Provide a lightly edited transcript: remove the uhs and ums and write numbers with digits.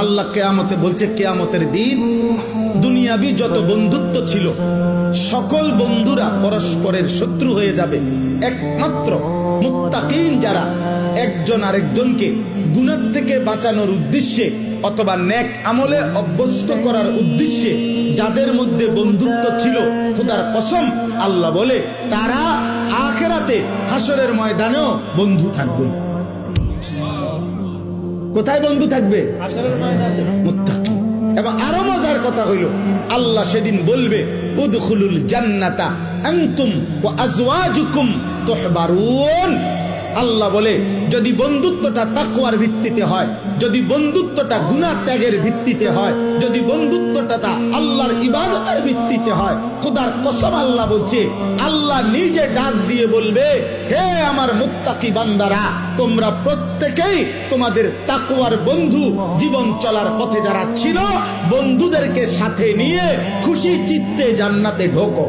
আল্লাহ কিয়ামতে বলছে, কিয়ামতের দিন দুনিয়াবি যত বন্ধুত্ব ছিল সকল বন্ধুরা পরস্পরের শত্রু হয়ে যাবে। একমাত্র মুত্তাকিন যারা একজন আরেকজনকে গুনাহ থেকে বাঁচানোর উদ্দেশ্যে অথবা নেক আমলে অভ্যস্ত করার উদ্দেশ্যে যাদের মধ্যে বন্ধুত্ব ছিল, খোদার কসম আল্লাহ বলে তারা আখিরাতে হাসরের ময়দানেও বন্ধু থাকবে। কোথায় বন্ধু থাকবে? মুত্তাকি। এবং আরো মজার কথা হইল, আল্লাহ সেদিন বলবে উদখুলুল জান্নাতা আনতুম ওয়া আজওয়াজুকুম তুহবারুন। আল্লাহ বলে যদি বন্ধুত্বটা তাকওয়ার ভিত্তিতে হয়, যদি বন্ধুত্বটা গুনাহ ত্যাগের ভিত্তিতে হয়, যদি বন্ধুত্বটা আল্লাহর ইবাদতের ভিত্তিতে হয়, খোদার কসম আল্লাহ বলছে, আল্লাহ নিজে ডাক দিয়ে বলবে, হে আমার মুত্তাকি বান্দারা, তোমরা প্রত্যেকেই তোমাদের তাকওয়ার বন্ধু জীবন চলার পথে যারা ছিল বন্ধুদেরকে সাথে নিয়ে খুশি চিত্তে জান্নাতে ঢোকো।